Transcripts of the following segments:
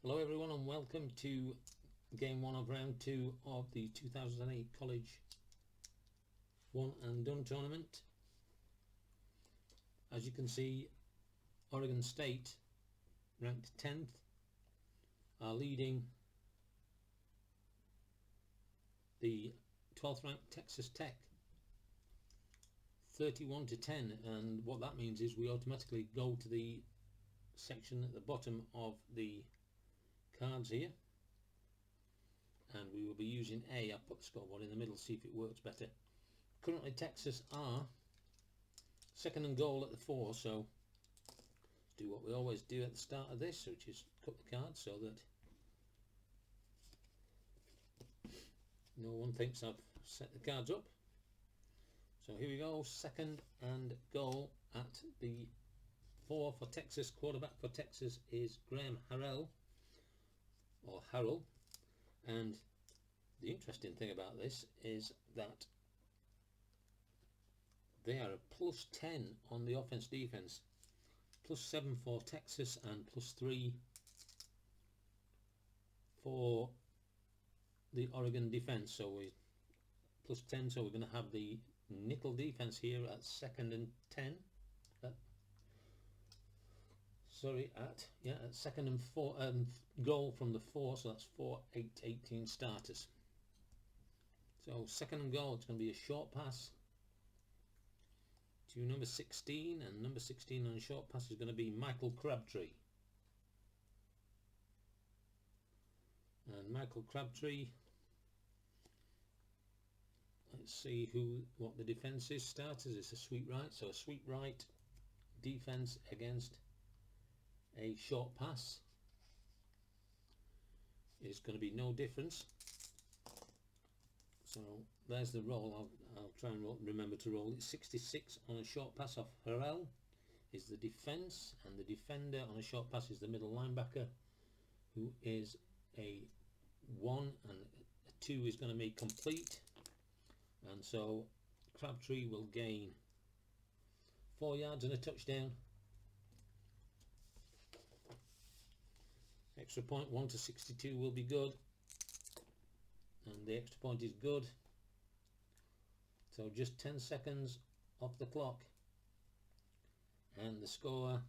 Hello everyone and welcome to game 1 of round 2 of the 2008 College One and Done tournament. As you can see, Oregon State, ranked 10th, are leading the 12th ranked Texas Tech 31-10, and what that means is we automatically go to the section at the bottom of the cards here, and we will be using A. I've put the scoreboard in the middle, see if it works better. Currently Texas are second and goal at the 4, so let's do what we always do at the start of this, which is cut the cards so that no one thinks I've set the cards up. So here we go, second and goal at the 4 for Texas. Quarterback for Texas is Graham Harrell, and the interesting thing about this is that they are a plus 10 on the offense defense, plus 7 for Texas and plus 3 for the Oregon defense. So we plus 10, so we're going to have the nickel defense here at second and 10. At second and 4 goal from the 4, so that's 4-8-18 starters. So second and goal, it's going to be a short pass to number 16, and number 16 on a short pass is going to be Michael Crabtree. And Michael Crabtree, let's see what the defense is. Starters, it's a sweep right, so a sweep right defense against a short pass is going to be no difference. So there's the roll. I'll try and remember to roll it. 66 on a short pass off Harrell is the defense, and the defender on a short pass is the middle linebacker, who is a 1, and a 2 is going to make complete, and so Crabtree will gain 4 yards and a touchdown. Extra point 1-62 will be good, and the extra point is good. So just 10 seconds off the clock, and the score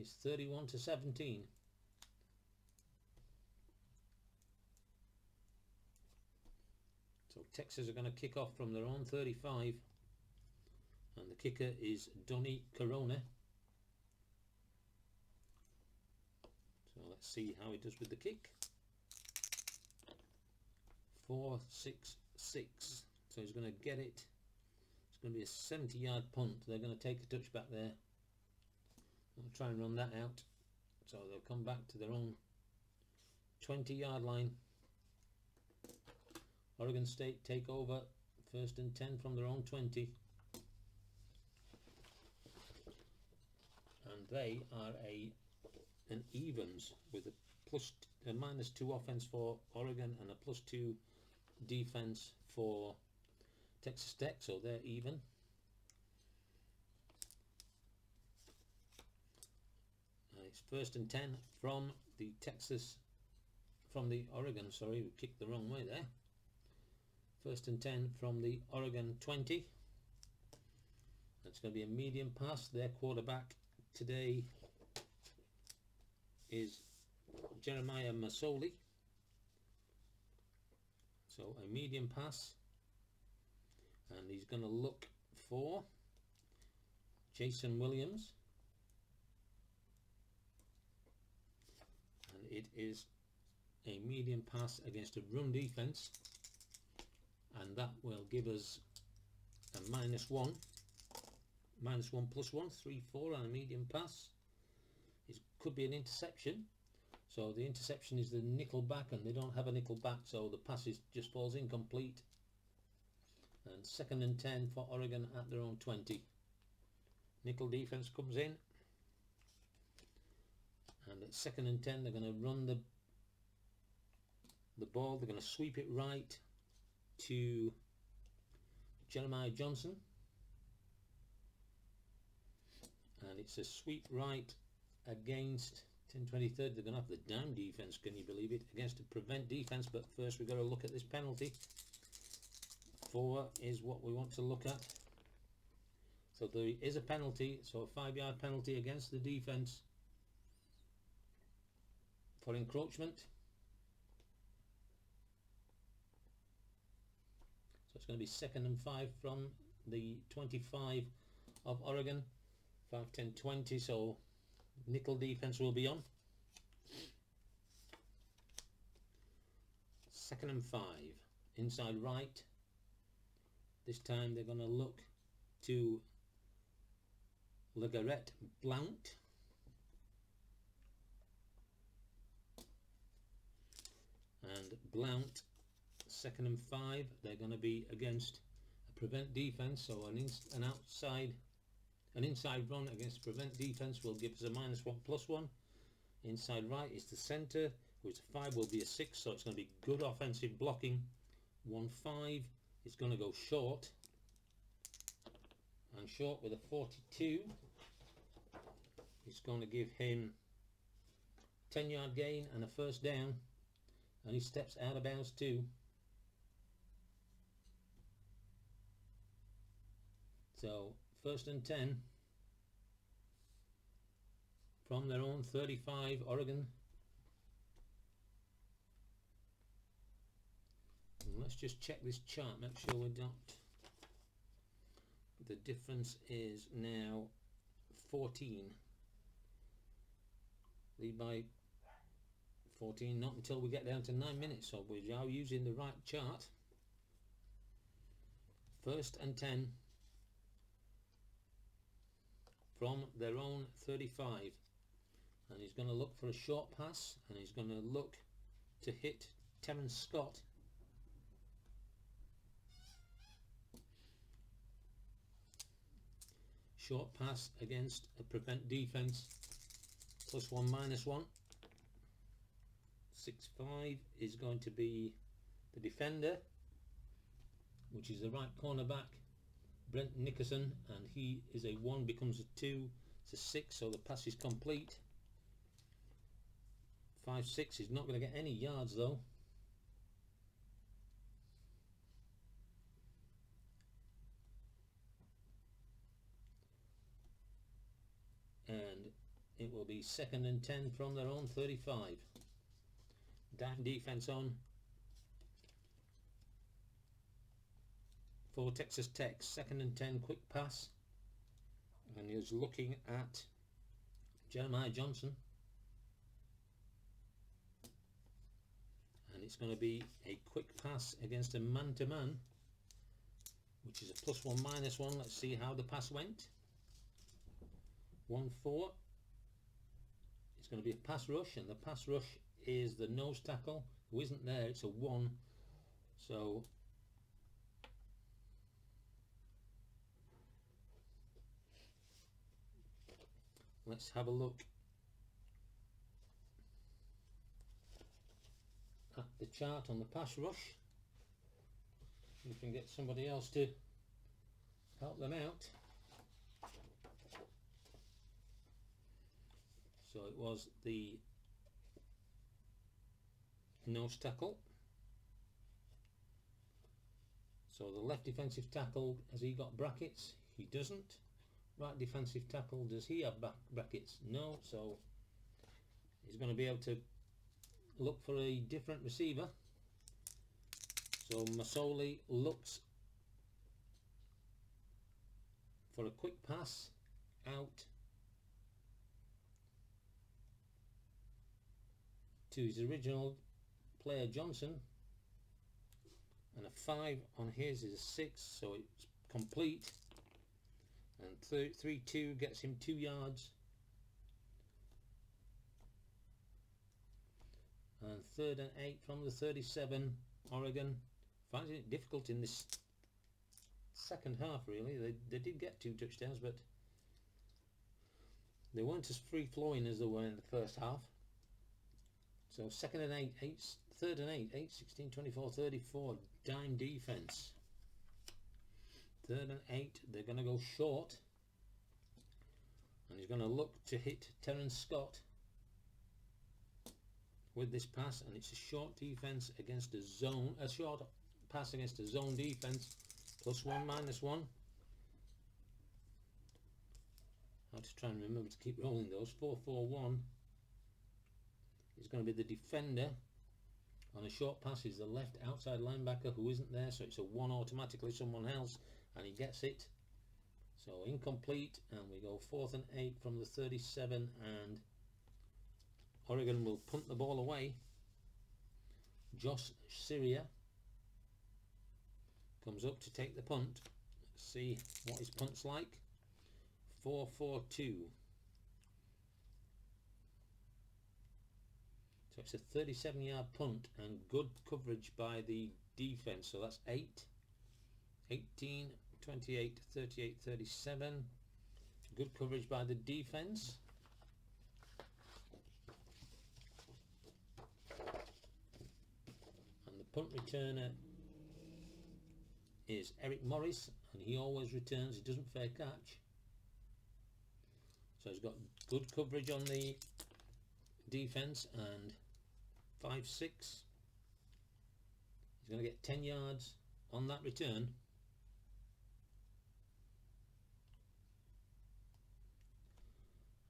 is 31-17. So Texas are going to kick off from their own 35, and the kicker is Donnie Corona. So let's see how he does with the kick. 4-6-6. So he's going to get it. It's going to be a 70-yard punt. They're going to take a touch back there. I'll try and run that out. So they'll come back to their own 20-yard line. Oregon State take over, first and 10 from their own 20. And they are an evens with a -2 offense for Oregon and a +2 defense for Texas Tech, so they're even. It's first and 10 from the Oregon, sorry, we kicked the wrong way there. First and 10 from the Oregon 20. That's going to be a medium pass. Their quarterback today is Jeremiah Masoli. So a medium pass, and he's going to look for Jason Williams, and it is a medium pass against a run defense, and that will give us a -1 +1 3-4 on a medium pass. It could be an interception. So the interception is the nickel back, and they don't have a nickel back, so the pass just falls incomplete. And second and 10 for Oregon at their own 20. Nickel defense comes in, and at second and 10 they're going to run the ball. They're going to sweep it right to Jeremiah Johnson, and it's a sweep right against 10, 20, 30. They're going to have the dime defense, can you believe it, against a prevent defense. But first we've got to look at this penalty. 4 is what we want to look at. So there is a penalty, so a 5-yard penalty against the defense for encroachment. So it's going to be 2nd and 5 from the 25 of Oregon. 5, 10, 20, so nickel defense will be on. 2nd and 5, inside right. This time they're going to look to LeGarrette Blount. And Blount, 2nd and 5, they're going to be against a prevent defense, so an inside run against prevent defense will give us a -1/+1. Inside right is the centre, which 5 will be a 6, so it's going to be good offensive blocking. 1-5 is going to go short, and short with a 42 is going to give him 10-yard gain and a first down, and he steps out of bounds too. So 1st and 10 from their own 35, Oregon. And let's just check this chart, make sure we're not. The difference is now 14. Lead by 14, not until we get down to 9 minutes, so we're now using the right chart. 1st and 10 from their own 35, and he's going to look for a short pass, and he's going to look to hit Terrence Scott. Short pass against a prevent defense, +1 -1. 6-5 is going to be the defender, which is the right cornerback, Brent Nickerson, and he is a 1, becomes a 2, it's a 6, so the pass is complete. 5-6 is not going to get any yards though. And it will be 2nd and 10 from their own 35. Dime defense on for Texas Tech. 2nd and 10, quick pass, and he was looking at Jeremiah Johnson, and it's going to be a quick pass against a man-to-man, which is a +1 -1. Let's see how the pass went. 1-4. It's going to be a pass rush, and the pass rush is the nose tackle, who isn't there. It's a 1, so let's have a look at the chart on the pass rush. We can get somebody else to help them out. So it was the nose tackle. So the left defensive tackle, has he got brackets? He doesn't. Right defensive tackle, does he have brackets? No, so he's going to be able to look for a different receiver. So Masoli looks for a quick pass out to his original player Johnson, and a 5 on his is a 6, so it's complete, and 3-2 gets him 2 yards, and 3rd and 8 from the 37. Oregon finding it difficult in this second half, really. They did get 2 touchdowns, but they weren't as free-flowing as they were in the first half. So 2nd and 8, 3rd and 8, 8, 16, 24, 34, dime defense. 3rd and 8, they're going to go short, and he's going to look to hit Terence Scott with this pass, and it's a short defense against a short pass against a zone defense. +1, -1. I have to try and remember to keep rolling those. 4-4-1 is going to be the defender. On a short pass is the left outside linebacker who isn't there, so it's a 1 automatically, someone else, and he gets it. So incomplete, and we go 4th and 8 from the 37, and Oregon will punt the ball away. Josh Syria comes up to take the punt. Let's see what his punt's like. 4-4-2. So it's a 37-yard punt and good coverage by the defense. So that's 8, 18, 28, 38, 37. Good coverage by the defense. And the punt returner is Eric Morris, and he always returns. He doesn't fair catch. So he's got good coverage on the defense, and 5-6. He's going to get 10 yards on that return.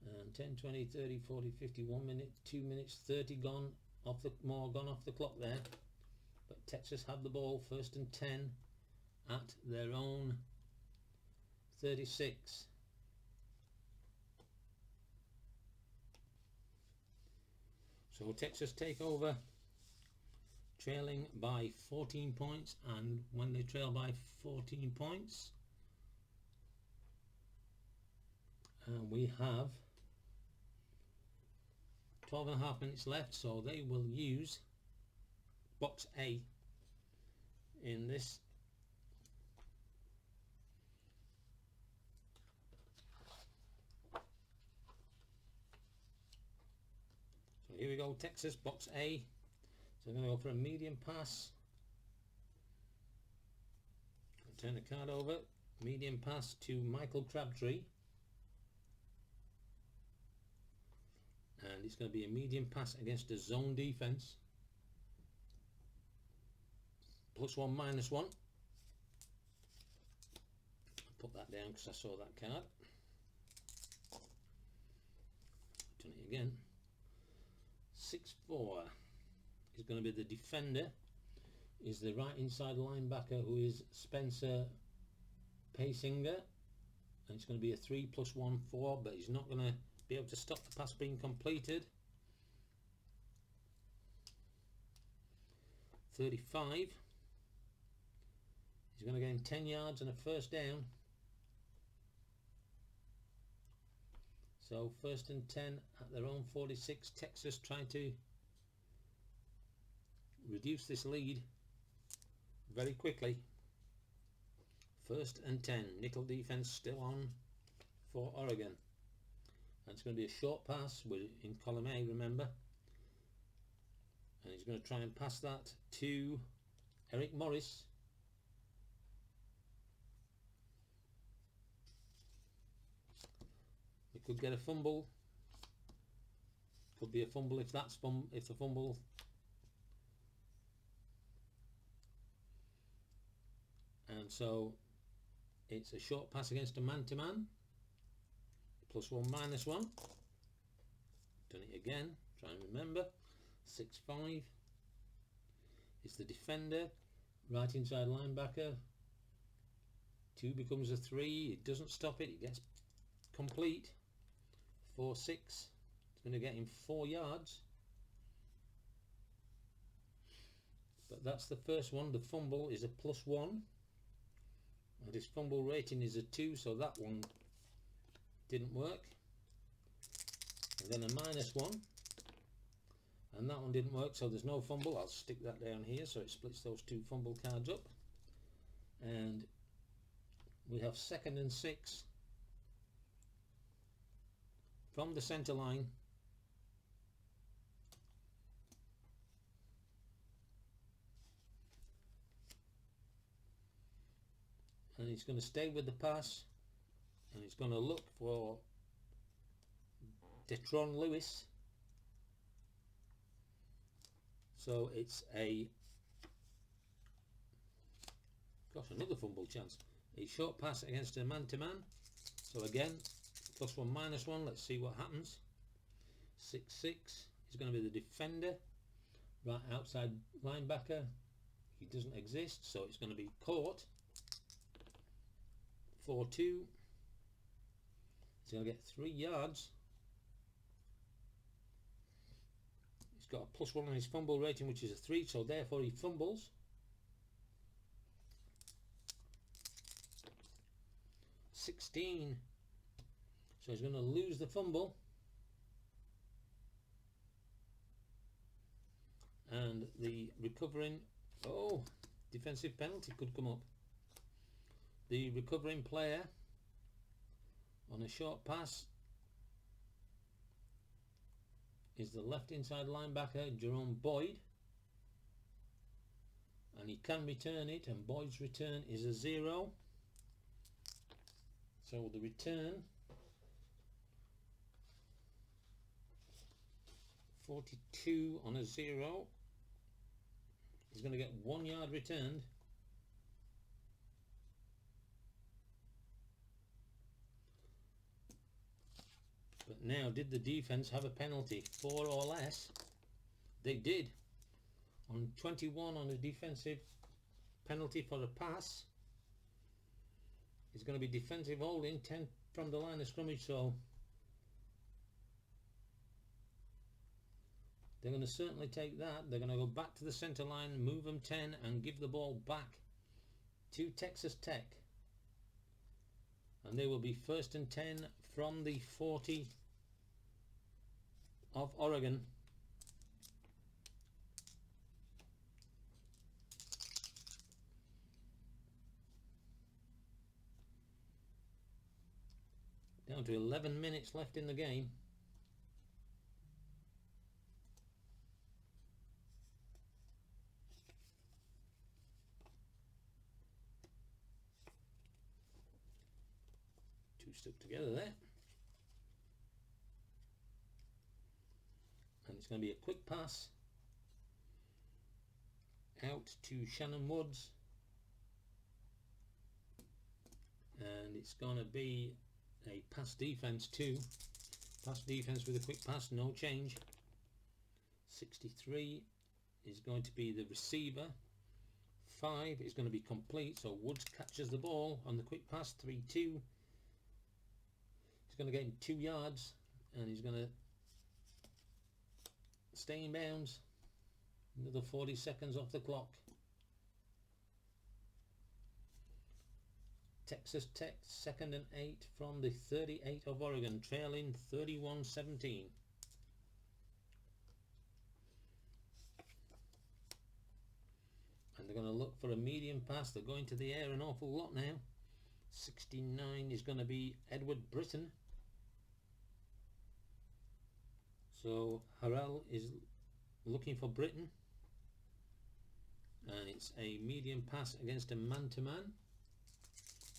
And 10, 20, 30, 40, 50, 1 minute, 2 minutes, 30 gone off the clock there. But Texas have the ball, 1st and 10 at their own 36. So Texas take over, trailing by 14 points, and when they trail by 14 points, we have 12.5 minutes left, so they will use box A in this. Here we go, Texas, box A. So I'm going to go for a medium pass. I'll turn the card over. Medium pass to Michael Crabtree. And it's going to be a medium pass against a zone defense. +1, -1. I'll put that down because I saw that card. Turn it again. 6-4 is going to be the defender, is the right inside linebacker, who is Spencer Paysinger, and it's going to be a 3 +1 4, but he's not going to be able to stop the pass being completed. 35, he's going to gain 10 yards and a 1st down. So 1st and 10 at their own 46. Texas trying to reduce this lead very quickly. 1st and 10. Nickel defense still on for Oregon. And it's going to be a short pass. We're in column A, remember. And he's going to try and pass that to Eric Morris. We could get a fumble. Could be a fumble if that's if the fumble. And so it's a short pass against a man-to-man. +1, -1. Done it again. Try and remember. 6-5. It's the defender. Right inside linebacker. 2 becomes a 3. It doesn't stop it. It gets complete. 4-6. It's going to get him 4 yards. But that's the first one. The fumble is a +1. And his fumble rating is a 2, so that one didn't work. And then a -1. And that one didn't work, so there's no fumble. I'll stick that down here so it splits those 2 fumble cards up. And we have 2nd and 6 from the center line. And he's going to stay with the pass, and he's going to look for Detron Lewis. So it's a, gosh, another fumble chance. A short pass against a man-to-man. So again, +1, -1. Let's see what happens. 6-6 is going to be the defender. Right outside linebacker. He doesn't exist, so it's going to be caught. 4-2. He's going to get 3 yards. He's got a +1 on his fumble rating, which is a 3, so therefore he fumbles. 16. So he's going to lose the fumble. And the recovering, oh, defensive penalty could come up. The recovering player on a short pass is the left inside linebacker Jerome Boyd, and he can return it, and Boyd's return is a 0. So the return, 42 on a 0, he's going to get 1 yard returned. But now, did the defense have a penalty, 4 or less? They did. On 21 on a defensive penalty for a pass, it's going to be defensive holding, 10 from the line of scrimmage, so they're going to certainly take that. They're going to go back to the center line, move them 10 and give the ball back to Texas Tech. And they will be 1st and 10 from the 40 of Oregon. Down to 11 minutes left in the game. Two stuck together there. And it's going to be a quick pass out to Shannon Woods. And it's going to be a pass defense too. Pass defense with a quick pass, no change. 63 is going to be the receiver. 5 is going to be complete, so Woods catches the ball on the quick pass. 3-2. He's going to get him 2 yards, and he's going to stay in bounds. Another 40 seconds off the clock. Texas Tech 2nd and 8 from the 38 of Oregon, trailing 31-17. And they're going to look for a medium pass. They're going to the air an awful lot now. 69 is going to be Edward Britton. So Harrell is looking for Britton. And it's a medium pass against a man-to-man.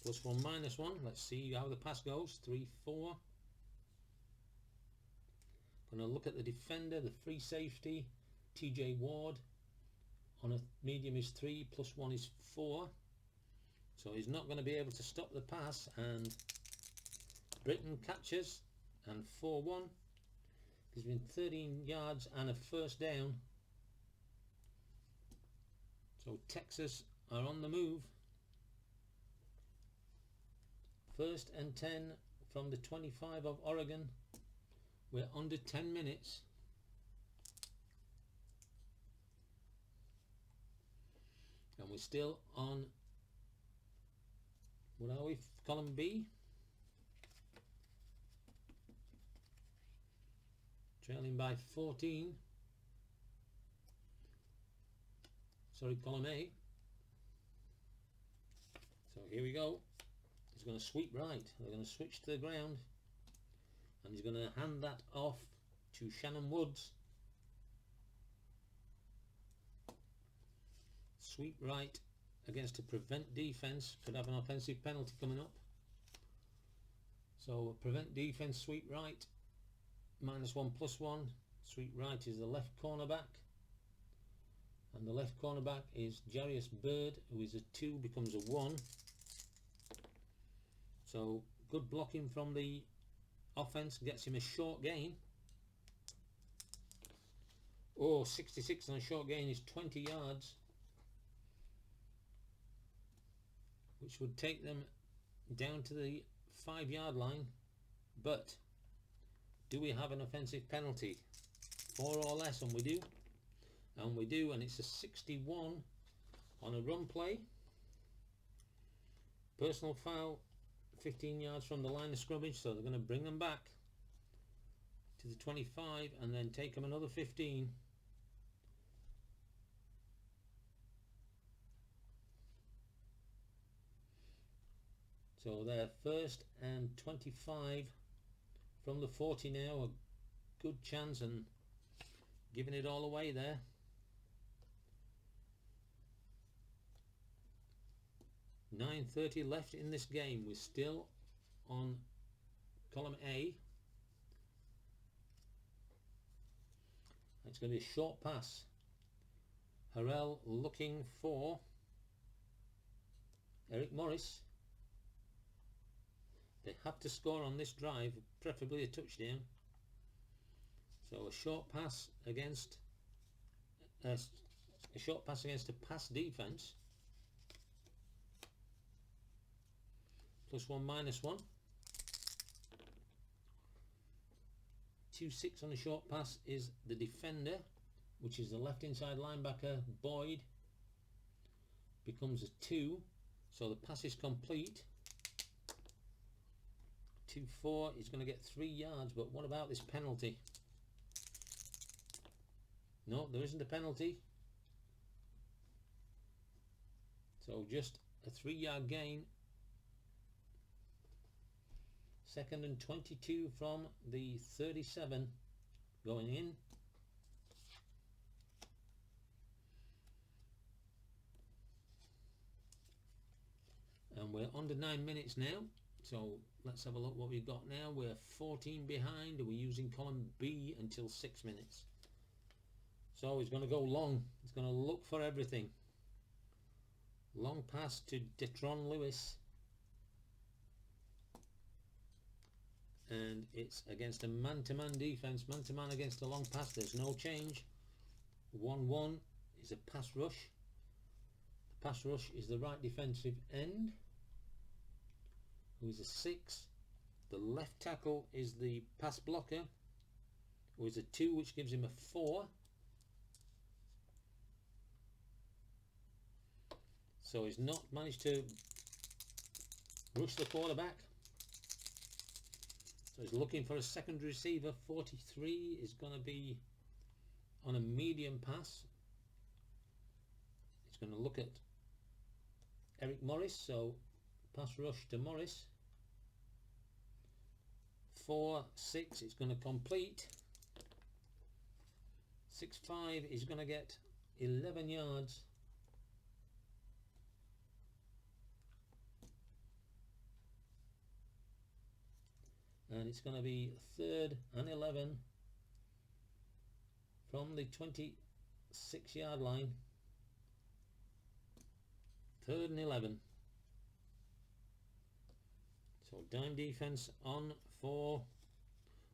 +1, -1. Let's see how the pass goes. 3-4. Going to look at the defender, the free safety, TJ Ward. On a medium is 3, +1 is 4. So he's not going to be able to stop the pass, and Britton catches, and 4-1. He's been 13 yards and a 1st down. So Texas are on the move. 1st and 10 from the 25 of Oregon. We're under 10 minutes. And we're still on, what are we, column B? Trailing by 14. Sorry, column A. So here we go. He's going to sweep right. They're going to switch to the ground. And he's going to hand that off to Shannon Woods. Sweep right against a prevent defense. Could have an offensive penalty coming up. So prevent defense, sweep right. -1/+1. Sweep right is the left cornerback, and the left cornerback is Jarius Bird, who is a 2, becomes a 1. So good blocking from the offense, gets him a short gain. 66 on a short gain is 20 yards, which would take them down to the 5-yard line. But do we have an offensive penalty? 4 or less, and we do. And it's a 61 on a run play. Personal foul, 15 yards from the line of scrimmage, so they're going to bring them back to the 25 and then take them another 15. So they're 1st and 25 from the 40 now. A good chance, and giving it all away there. .9:30 left in this game. We're still on column A. It's going to be a short pass. Harrell looking for Eric Morris. They have to score on this drive, preferably a touchdown. So a short pass against a pass defense. +1 -1. 2-6 on a short pass is the defender, which is the left inside linebacker Boyd. Becomes a 2, so the pass is complete. 2-4 is going to get 3 yards, but what about this penalty? No, there isn't a penalty. So just a 3-yard gain. 2nd and 22 from the 37 going in. And we're under 9 minutes now. So let's have a look what we've got now. We're 14 behind, and we're using column B until 6 minutes. So he's going to go long. He's going to look for everything. Long pass to Detron Lewis. And it's against a man-to-man defense. Man-to-man against a long pass. There's no change. 1-1 is a pass rush. The pass rush is the right defensive end, who is a 6. The left tackle is the pass blocker, who is a 2, which gives him a 4. So he's not managed to rush the quarterback. So he's looking for a second receiver. 43 is going to be on a medium pass. He's going to look at Eric Morris, so pass rush to Morris. 4-6 is going to complete. 6-5 is going to get 11 yards. And it's going to be 3rd and 11 from the 26-yard line. 3rd and 11. So dime defense on for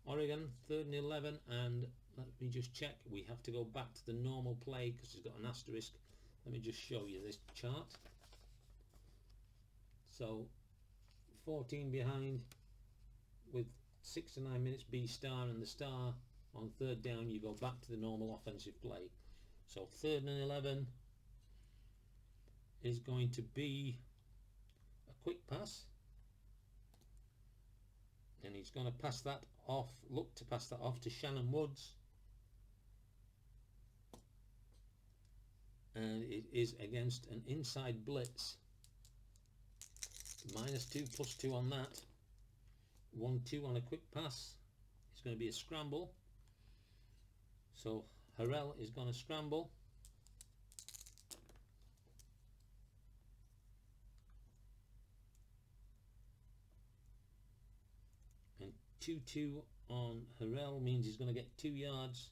Oregon. 3rd and 11, and let me just check. We have to go back to the normal play because it's got an asterisk. Let me just show you this chart. So 14 behind with 6 to 9 minutes, B star, and the star on 3rd down. You go back to the normal offensive play. So 3rd and 11 is going to be a quick pass, and he's going to pass that off, look to pass that off to Shannon Woods, and it is against an inside blitz. -2 +2 on that. 1-2 on a quick pass. It's going to be a scramble, so Harrell is going to scramble. And 2-2 on Harrell means he's going to get 2 yards.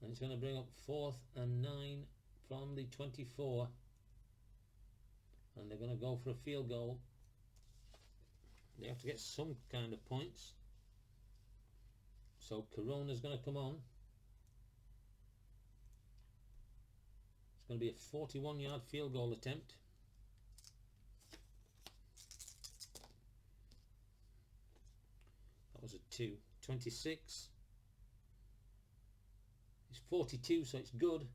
And it's going to bring up 4th and 9 from the 24. And they're going to go for a field goal. They have to get some kind of points. So Corona's going to come on. It's going to be a 41-yard field goal attempt. That was a 2. 26. It's 42, so it's good.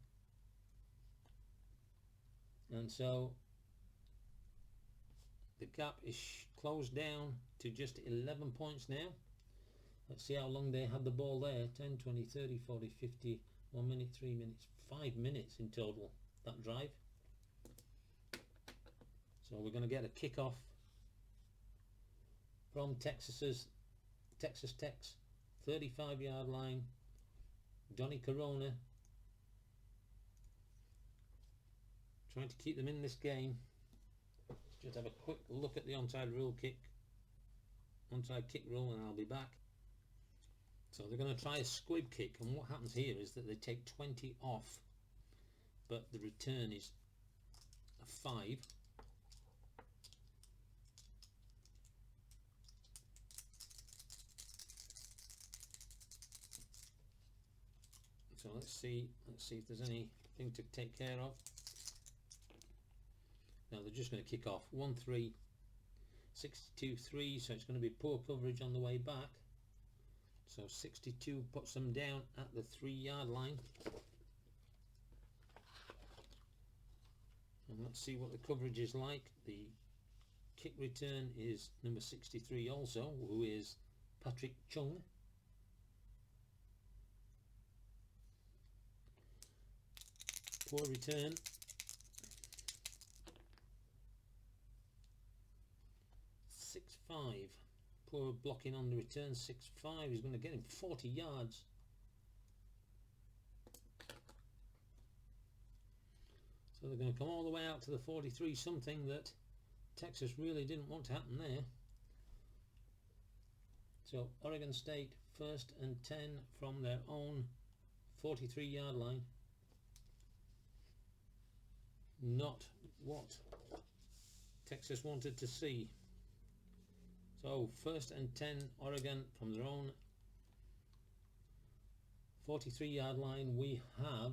And so the gap is closed down to just 11 points now. Let's see how long they had the ball there. 10, 20, 30, 40, 50, 1 minute, 3 minutes, 5 minutes in total, that drive. So we're going to get a kickoff from Texas Tech's 35-yard line. Donny Corona trying to keep them in this game. Just have a quick look at the onside kick rule, and I'll be back. So they're going to try a squib kick, and what happens here is that they take 20 off, but the return is a 5. So let's see if there's anything to take care of. Now they're just going to kick off 1-3, 62-3, so it's going to be poor coverage on the way back. So 62 puts them down at the 3-yard line. And let's see what the coverage is like. The kick return is number 63 also, who is Patrick Chung. Poor return. 6-5. Poor blocking on the return. 6-5. He's going to get him 40 yards. So they're going to come all the way out to the 43, something that Texas really didn't want to happen there. So Oregon State 1st and 10 from their own 43-yard line. Not what Texas wanted to see. So 1st and 10 Oregon from their own 43-yard line. We have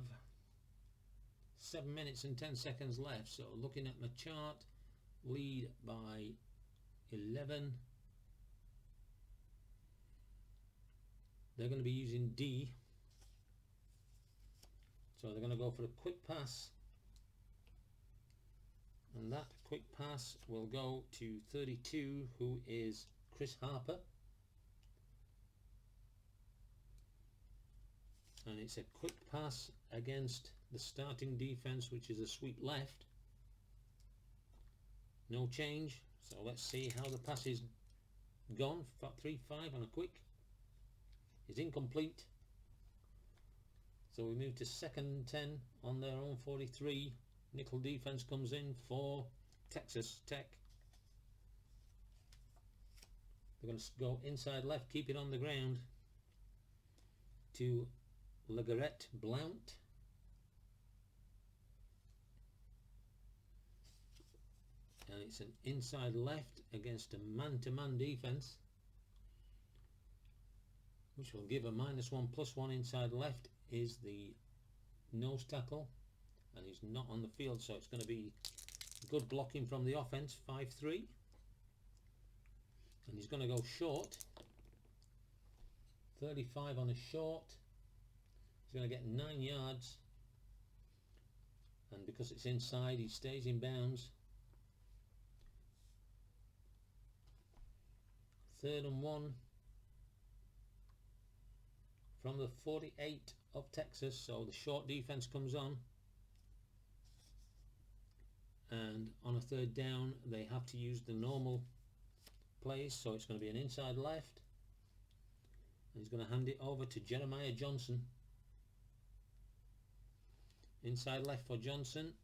7 minutes and 10 seconds left. So looking at my chart, lead by 11. They're going to be using D. So they're going to go for a quick pass. And that quick pass will go to 32, who is Chris Harper. And it's a quick pass against the starting defense, which is a sweep left. No change. So let's see how the pass is gone. 3-5 on a quick. Is incomplete. So we move to 2nd and 10 on their own 43. Nickel defense comes in for Texas Tech. They're going to go inside left, keep it on the ground to LeGarrette Blount. And it's an inside left against a man-to-man defense, which will give a -1/+1 inside left is the nose tackle. And he's not on the field, so it's going to be good blocking from the offense. 5-3. And he's going to go short. 35 on a short. He's going to get 9 yards. And because it's inside, he stays in bounds. 3rd and 1 from the 48 of Texas. So the short defense comes on. And on a 3rd down they have to use the normal plays, so it's going to be an inside left, and he's going to hand it over to Jeremiah Johnson. Inside left for Johnson.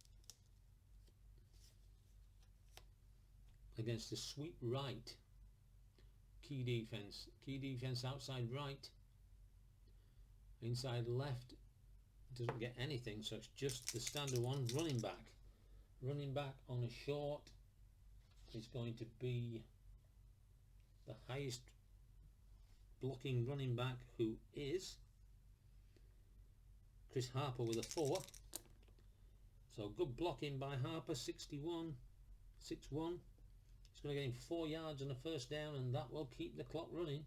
against the sweep right. Key defense outside right. Inside left doesn't get anything, so it's just the standard one. Running back on a short is going to be the highest blocking running back, who is Chris Harper with a 4. So good blocking by Harper, 61, 6-1. He's going to get him 4 yards and a first down, and that will keep the clock running.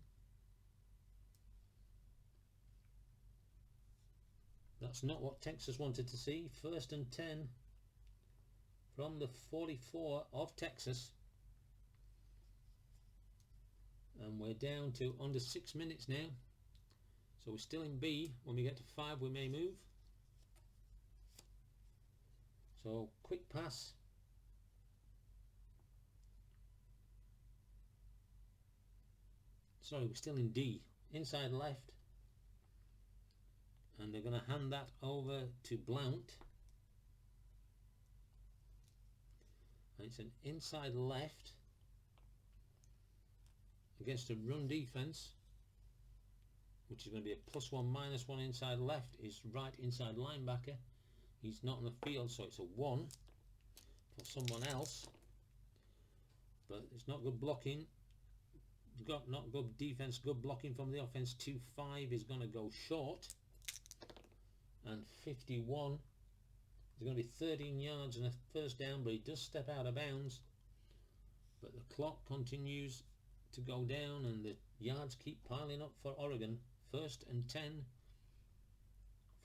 That's not what Texas wanted to see. 1st and 10 from the 44 of Texas. And we're down to under 6 minutes now. So we're still in B. When we get to 5 we may move. So quick pass. Sorry, we're still in D. Inside left. And they're going to hand that over to Blount. And it's an inside left against a run defense, which is going to be a +1/-1 inside left. Is right inside linebacker. He's not on the field, so it's a 1 for someone else. But it's not good blocking. Not good defense, good blocking from the offense. 2-5 is going to go short. And 51 is going to be 13 yards and a first down, but he does step out of bounds. But the clock continues to go down and the yards keep piling up for Oregon. 1st and 10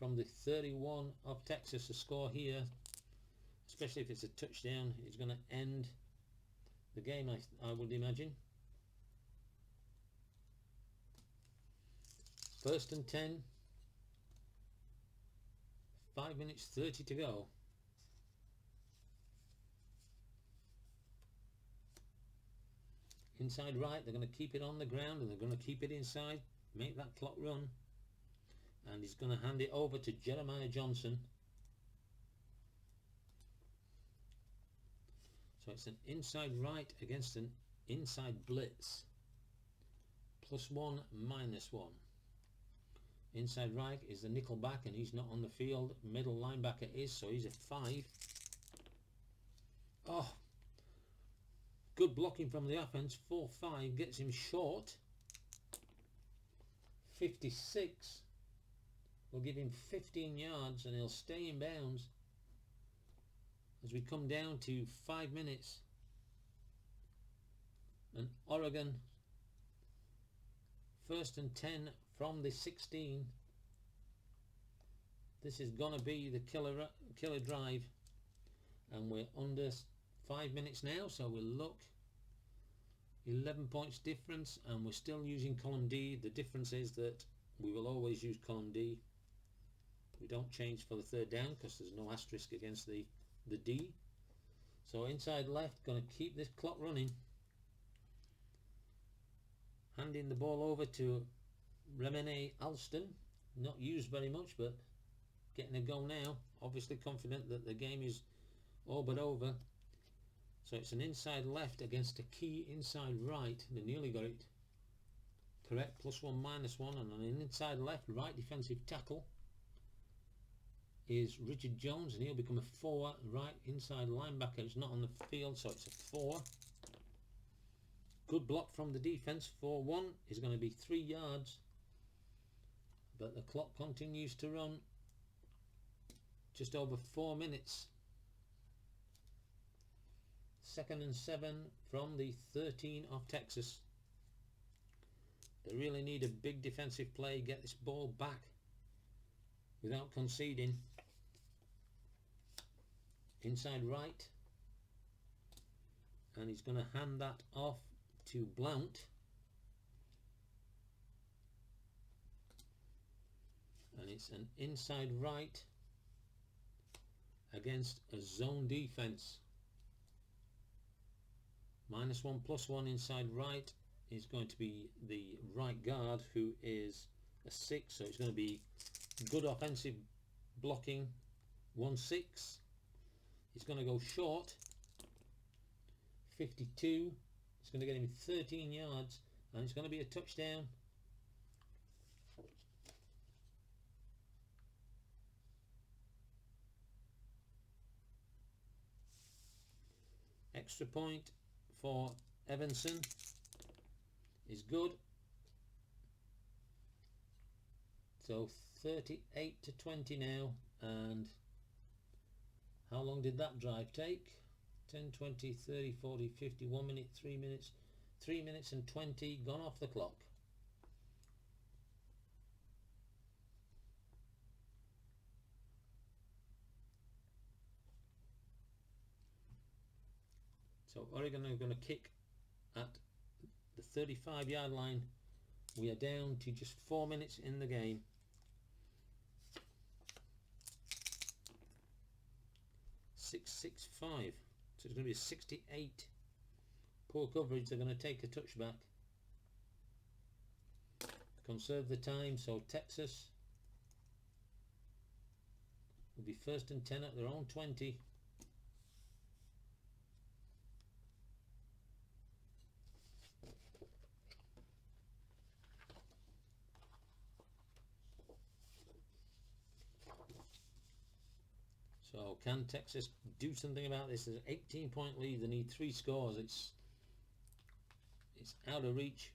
from the 31 of Texas. A score here, especially if it's a touchdown, is going to end the game, I would imagine. 1st and 10. 5 minutes 30 to go. Inside right, they're going to keep it on the ground and they're going to keep it inside, make that clock run. And he's going to hand it over to Jeremiah Johnson. So it's an inside right against an inside blitz. +1/-1. Inside right is the nickel back and he's not on the field. Middle linebacker is, so he's a 5. Oh, good blocking from the offense. 4-5 gets him short. 56 will give him 15 yards and he'll stay in bounds as we come down to 5 minutes. And Oregon, 1st and 10 from the 16. This is gonna be the killer drive, and we're under 5 minutes now, so we'll look 11 points difference, and we're still using column D. The difference is that we will always use column D. We don't change for the 3rd down because there's no asterisk against the D. So inside left, going to keep this clock running. Handing the ball over to Remene Alston, not used very much, but getting a go now. Obviously confident that the game is all but over. So it's an inside left against a key inside right. They nearly got it correct. +1/-1, and on an inside left, right defensive tackle is Richard Jones, and he'll become a 4. Right inside linebacker is not on the field, so it's a 4. Good block from the defense. 4-1 is going to be 3 yards. But the clock continues to run. Just over 4 minutes. 2nd and 7 from the 13 of Texas. They really need a big defensive play, get this ball back without conceding. Inside right. And he's going to hand that off to Blount. And it's an inside right against a zone defense. -1/+1 inside right is going to be the right guard, who is a 6, so it's going to be good offensive blocking. 1-6. He's going to go short. 52. It's going to get him 13 yards, and it's going to be a touchdown. Extra point for Evanson is good. So 38-20 now, and how long did that drive take? 10, 20, 30, 40, 50, 1 minute, 3 minutes, 3 minutes and 20 gone off the clock. So Oregon are going to kick at the 35-yard line. We are down to just 4 minutes in the game. .665. So it's going to be a 68. Poor coverage. They're going to take a touchback. Conserve the time. So Texas will be 1st and 10 at their own 20. So can Texas do something about this? There's an 18-point lead. They need 3 scores. It's out of reach,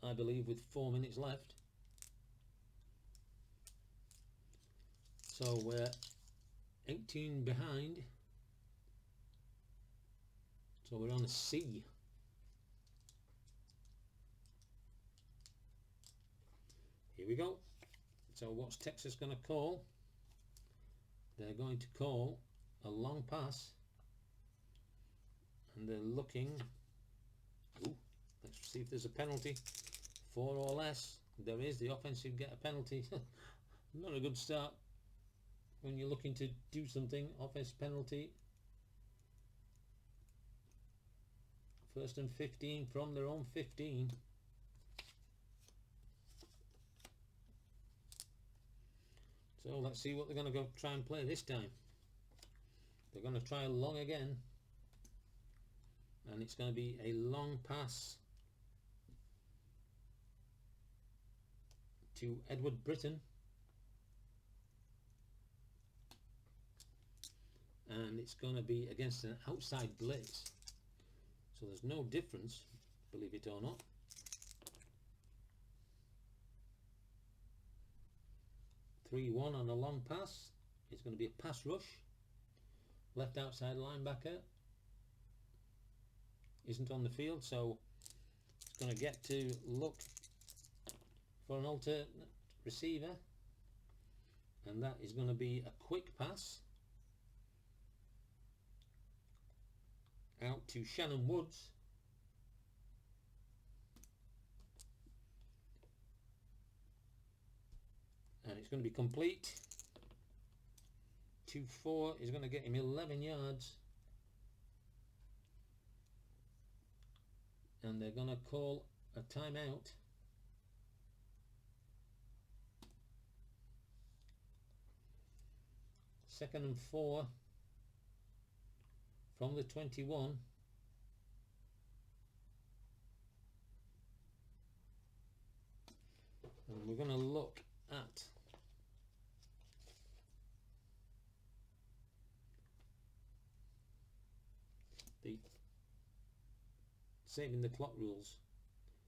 I believe, with 4 minutes left. So we're 18 behind. So we're on a C. Here we go. So what's Texas going to call? They're going to call a long pass, and they're looking. Ooh, let's see if there's a penalty. 4 or less. There is. The offensive get a penalty. Not a good start when you're looking to do something. Offense penalty. 1st and 15 from their own 15. So let's see what they're going to go try and play this time. They're going to try long again, and it's going to be a long pass to Edward Britton, and it's going to be against an outside blitz, so there's no difference, believe it or not. (3-1) on a long pass. It's going to be a pass rush. Left outside linebacker isn't on the field, so it's going to get to look for an alternate receiver, and that is going to be a quick pass out to Shannon Woods. And it's going to be complete. 2-4 is going to get him 11 yards. And they're going to call a timeout. Second and 4 from the 21. And we're going to look at the saving the clock rules.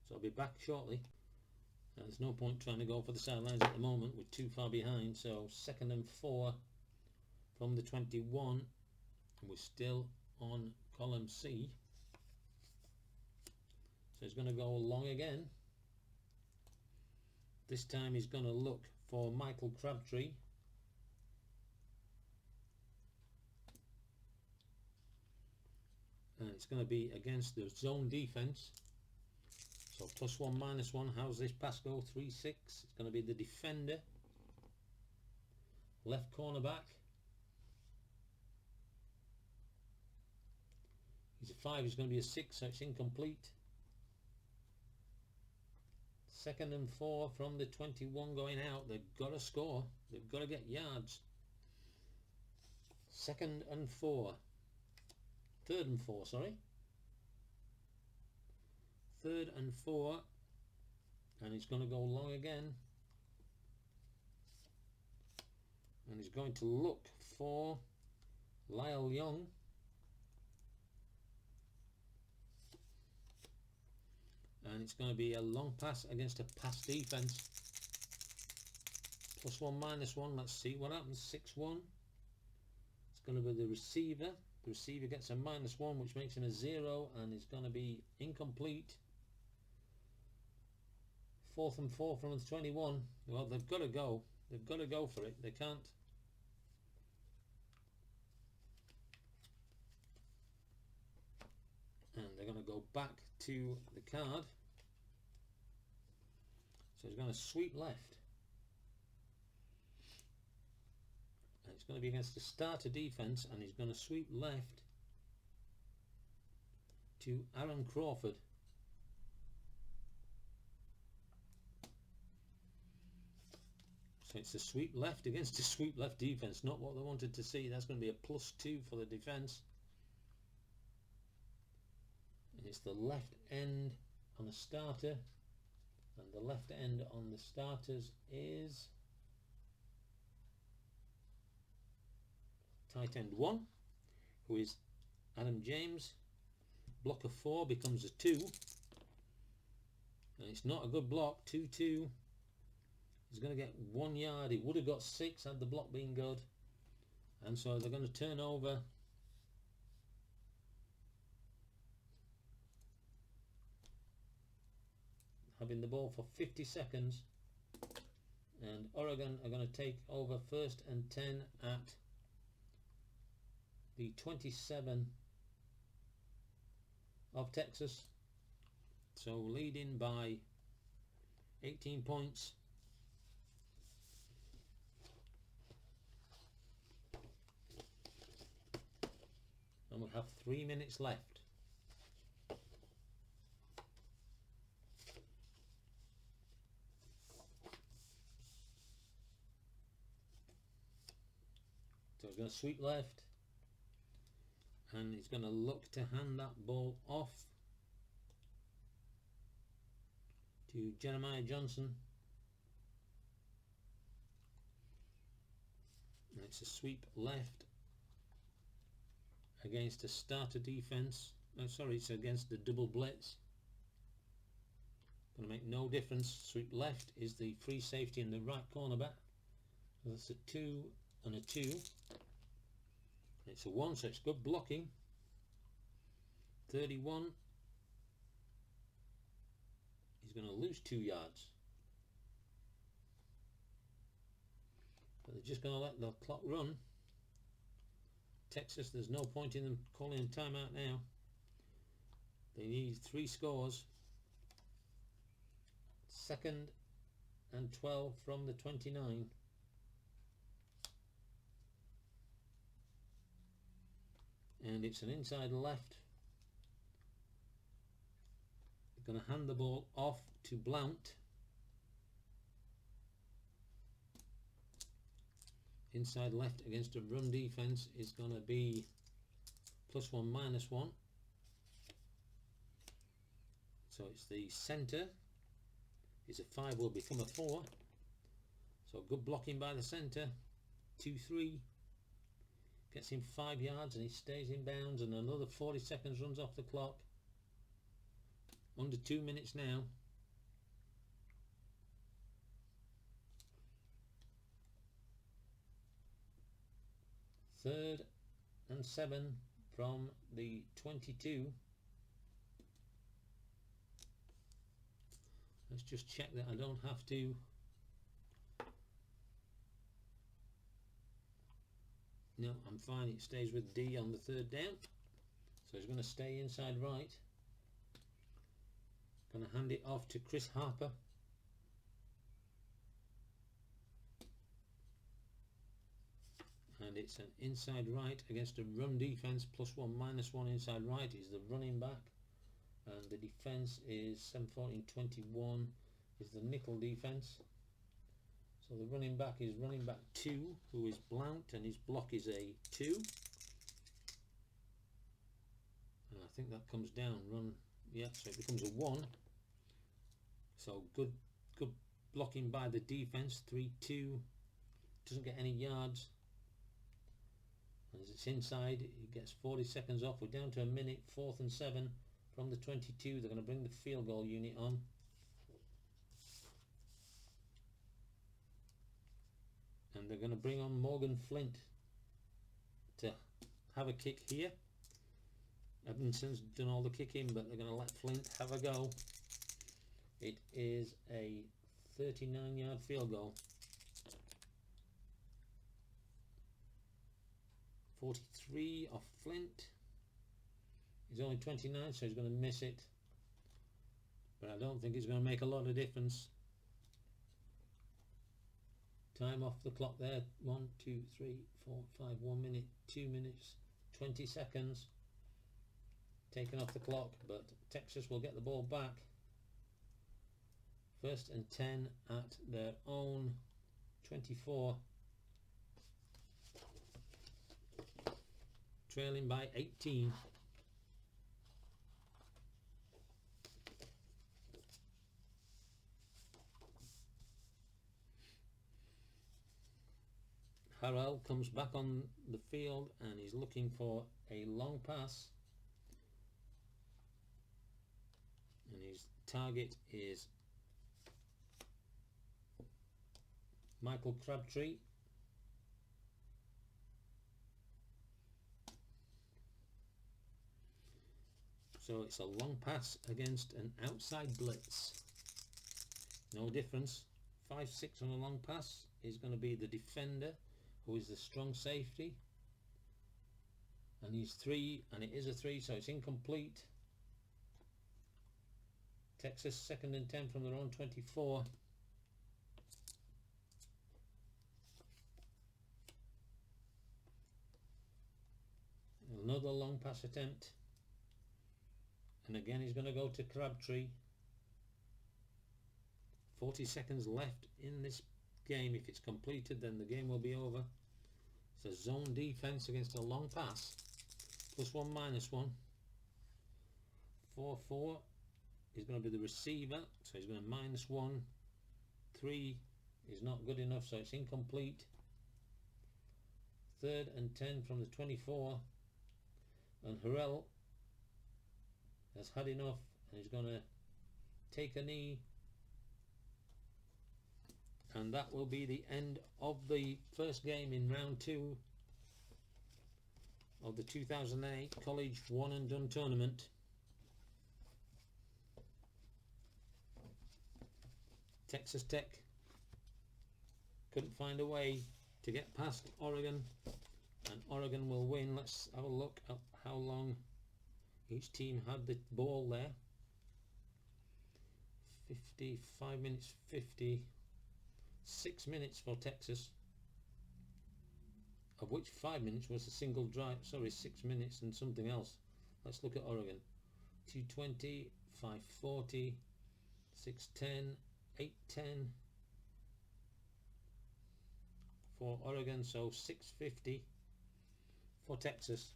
So I'll be back shortly. There's no point trying to go for the sidelines at the moment. We're too far behind. So 2nd and 4 from the 21. And we're still on column C. So he's going to go long again. This time he's going to look for Michael Crabtree. And it's going to be against the zone defense. So +1, -1. How's this pass go? 3-6. It's going to be the defender. Left cornerback. He's a 5. He's going to be a 6, so it's incomplete. 2nd and 4 from the 21 going out. They've got to score. They've got to get yards. 2nd and 4. 3rd and 4, sorry. 3rd and 4, and he's going to go long again, and he's going to look for Lyle Young, and it's going to be a long pass against a pass defense. +1, -1. Let's see what happens. 6-1. It's going to be the receiver. The receiver gets a -1, which makes him a 0, and it's going to be incomplete. 4th and 4 from the 21. Well, they've got to go. They've got to go for it. They can't. And they're going to go back to the card. So he's going to sweep left. And it's going to be against the starter defense, and he's going to sweep left to Aaron Crawford. So it's a sweep left against a sweep left defense, not what they wanted to see. That's going to be a +2 for the defense. And it's the left end on the starter, and the left end on the starters is tight end 1, who is Adam James. Block of 4 becomes a 2, and it's not a good block. 2-2. He's going to get 1 yard. He would have got 6 had the block been good, and so they're going to turn over. Having the ball for 50 seconds, and Oregon are going to take over 1st and 10 at the 27 of Texas, so leading by 18 points. And we have 3 minutes left. So he's going to sweep left, and he's going to look to hand that ball off to Jeremiah Johnson, and it's a sweep left against a starter defense. Oh, sorry, it's against the double blitz. Going to make no difference. Sweep left is the free safety in the right cornerback. So that's a 2 and a 2. It's a 1, so it's good blocking. 31. He's going to lose 2 yards. But they're just going to let the clock run. Texas, there's no point in them calling a timeout now. They need 3 scores. 2nd and 12 from the 29. And it's an inside left. They're going to hand the ball off to Blount. Inside left against a run defense is going to be +1, -1. So it's the centre. It's a 5, will become a 4. So good blocking by the centre. 2-3. Gets him 5 yards, and he stays in bounds, and another 40 seconds runs off the clock. Under 2 minutes now. Third and 7 from the 22. Let's just check that I don't have to. No, I'm fine. It stays with D on the 3rd down. So he's going to stay inside right. Going to hand it off to Chris Harper. And it's an inside right against a run defense. +1, -1 inside right is the running back. And the defense is 7-14-21 is the nickel defense. So the running back is running back 2, who is Blount, and his block is a 2. And I think that comes down, Yeah, so it becomes a 1. So good blocking by the defense. 3-2. Doesn't get any yards. As it's inside, it gets 40 seconds off. We're down to a minute. 4th and 7 from the 22. They're going to bring the field goal unit on. And they're going to bring on Morgan Flint to have a kick here. Evanson's done all the kicking, but they're going to let Flint have a go. It is a 39-yard field goal. 43 off Flint. He's only 29, so he's going to miss it. But I don't think it's going to make a lot of difference. Time off the clock there. 1, 2, 3, 4, 5, 1 minute, 2 minutes, 20 seconds. Taken off the clock, but Texas will get the ball back. 1st and 10 at their own 24. Trailing by 18. Harrell comes back on the field and he's looking for a long pass. And his target is Michael Crabtree. So it's a long pass against an outside blitz. No difference. 5-6 on a long pass is going to be the defender, who is the strong safety. And he's 3, and it is a 3, so it's incomplete. Texas 2nd and 10 from their own 24. Another long pass attempt. And again he's going to go to Crabtree. 40 seconds left in this game. If it's completed, then the game will be over. It's a zone defense against a long pass. +1, -1. 4-4 is going to be the receiver, so he's going to -1. 3 is not good enough, so it's incomplete. 3rd and 10 from the 24. And Harrell has had enough and he's going to take a knee. And that will be the end of the first game in round 2 of the 2008 College One and Done tournament. Texas Tech couldn't find a way to get past Oregon, and Oregon will win. Let's have a look at how long each team had the ball there. 55 minutes 50. 6 minutes for Texas, of which 5 minutes was a single drive. Sorry, 6 minutes and something else. Let's look at Oregon. 2:20, 5:40, 6:10, 8:10 for Oregon, so 6:50 for Texas.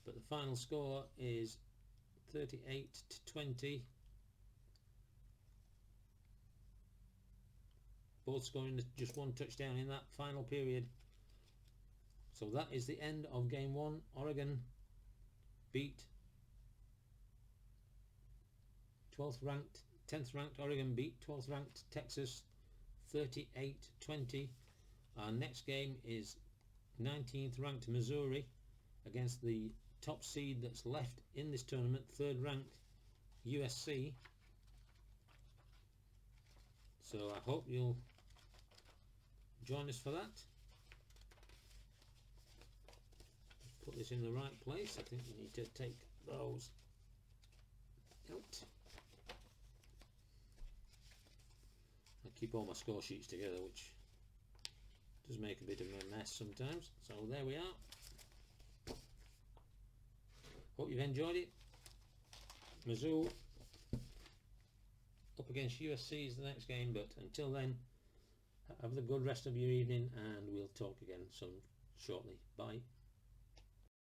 But the final score is 38-20. Both scoring just 1 touchdown in that final period. So that is the end of game 1. Oregon beat 10th ranked Oregon beat 12th ranked Texas 38-20. Our next game is 19th ranked Missouri against the top seed that's left in this tournament, 3rd ranked USC. So I hope you'll join us for that. Put this in the right place. I think we need to take those out. I keep all my score sheets together, which does make a bit of a mess sometimes. So there we are. Hope you've enjoyed it. Mizzou up against USC is the next game, but until then, have the good rest of your evening, and we'll talk again shortly. Bye.